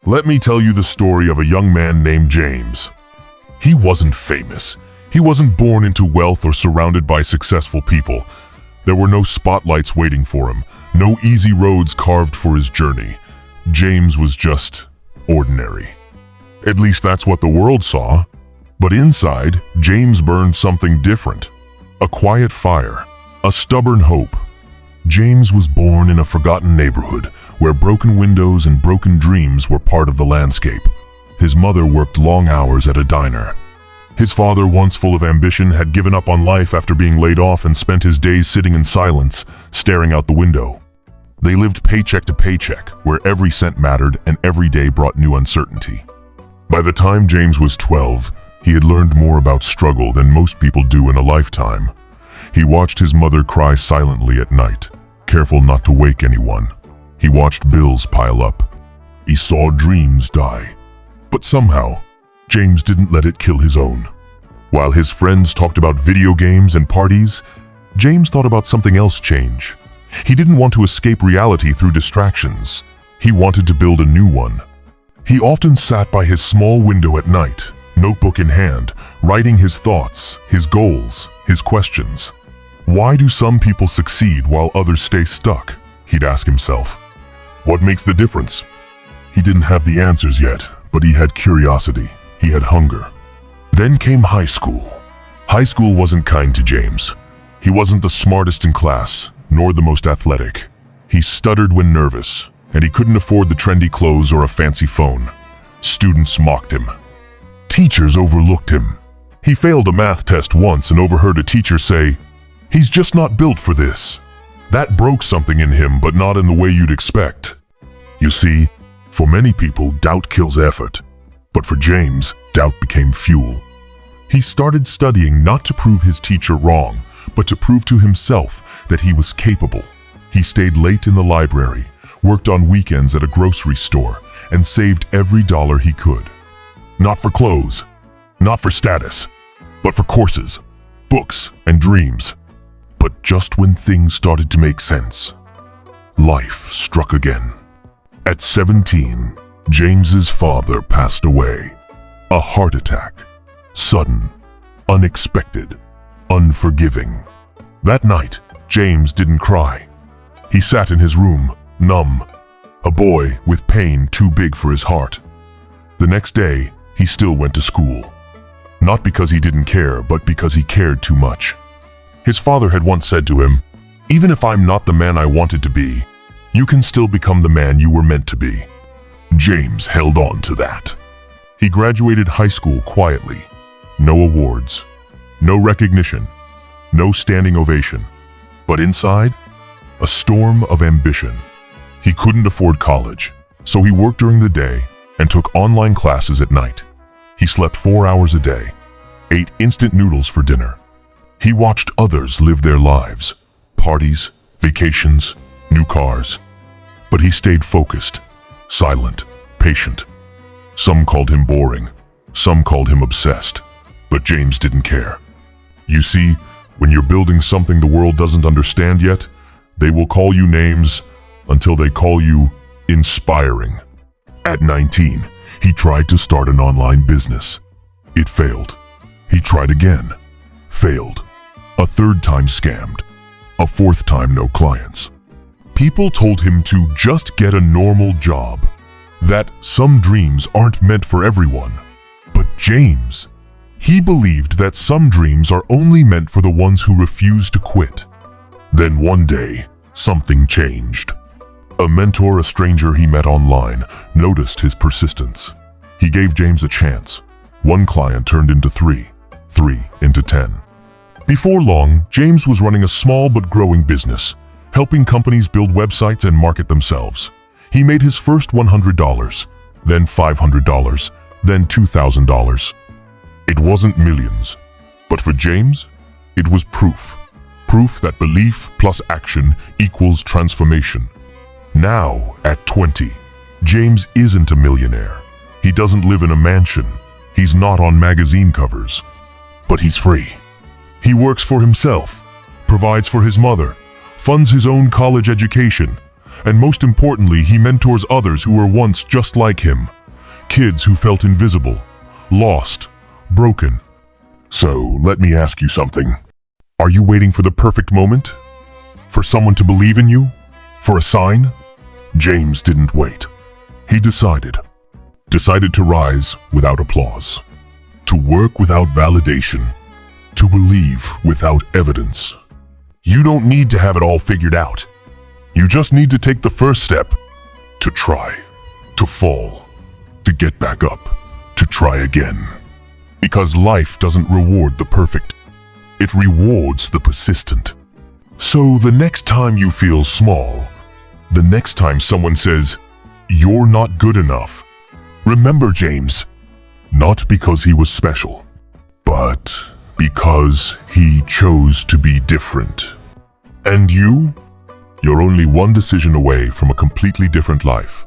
Let me tell you the story of a young man named James. He wasn't famous. He wasn't born into wealth or surrounded by successful people. There were no spotlights waiting for him, no easy roads carved for his journey. James was just ordinary. At least that's what the world saw. But inside, James burned something different. A quiet fire, a stubborn hope. James was born in a forgotten neighborhood where broken windows and broken dreams were part of the landscape. His mother worked long hours at a diner. His father, once full of ambition, had given up on life after being laid off and spent his days sitting in silence, staring out the window. They lived paycheck to paycheck, where every cent mattered and every day brought new uncertainty. By the time James was 12, he had learned more about struggle than most people do in a lifetime. He watched his mother cry silently at night, careful not to wake anyone. He watched bills pile up. He saw dreams die. But somehow, James didn't let it kill his own. While his friends talked about video games and parties, James thought about something else change. He didn't want to escape reality through distractions. He wanted to build a new one. He often sat by his small window at night, notebook in hand, writing his thoughts, his goals, his questions. Why do some people succeed while others stay stuck? He'd ask himself. What makes the difference? He didn't have the answers yet, but he had curiosity. He had hunger. Then came high school. High school wasn't kind to James. He wasn't the smartest in class, nor the most athletic. He stuttered when nervous, and he couldn't afford the trendy clothes or a fancy phone. Students mocked him. Teachers overlooked him. He failed a math test once and overheard a teacher say, "He's just not built for this." That broke something in him, but not in the way you'd expect. You see, for many people, doubt kills effort. But for James, doubt became fuel. He started studying not to prove his teacher wrong, but to prove to himself that he was capable. He stayed late in the library, worked on weekends at a grocery store, and saved every dollar he could. Not for clothes, not for status, but for courses, books, and dreams. But just when things started to make sense, life struck again. At 17, James's father passed away. A heart attack. Sudden, unexpected, unforgiving. That night, James didn't cry. He sat in his room, numb, a boy with pain too big for his heart. The next day, he still went to school. Not because he didn't care, but because he cared too much. His father had once said to him, "Even if I'm not the man I wanted to be, you can still become the man you were meant to be." James held on to that. He graduated high school quietly. No awards, no recognition, no standing ovation. But inside, a storm of ambition. He couldn't afford college, so he worked during the day and took online classes at night. He slept 4 hours a day, ate instant noodles for dinner. He watched others live their lives, parties, vacations, new cars. But he stayed focused, silent, patient. Some called him boring, some called him obsessed, but James didn't care. You see, when you're building something the world doesn't understand yet, they will call you names until they call you inspiring. At 19, he tried to start an online business. It failed. He tried again. Failed. A third time scammed. A fourth time no clients. People told him to just get a normal job. That some dreams aren't meant for everyone. But James, he believed that some dreams are only meant for the ones who refuse to quit. Then one day, something changed. A mentor, a stranger he met online, noticed his persistence. He gave James a chance. One client turned into 3, 3 into 10. Before long, James was running a small but growing business, helping companies build websites and market themselves. He made his first $100, then $500, then $2,000. It wasn't millions, but for James, it was proof. Proof that belief plus action equals transformation. Now, at 20, James isn't a millionaire. He doesn't live in a mansion. He's not on magazine covers. But he's free. He works for himself, provides for his mother, funds his own college education, And most importantly, he mentors others who were once just like him. Kids who felt invisible, lost, broken. So, let me ask you something. Are you waiting for the perfect moment? For someone to believe in you? For a sign? James didn't wait. He decided. Decided to rise without applause. To work without validation. To believe without evidence. You don't need to have it all figured out. You just need to take the first step. To try. To fall. To get back up. To try again. Because life doesn't reward the perfect. It rewards the persistent. So the next time you feel small, the next time someone says, "You're not good enough," remember James, not because he was special, but because he chose to be different. And you're only one decision away from a completely different life.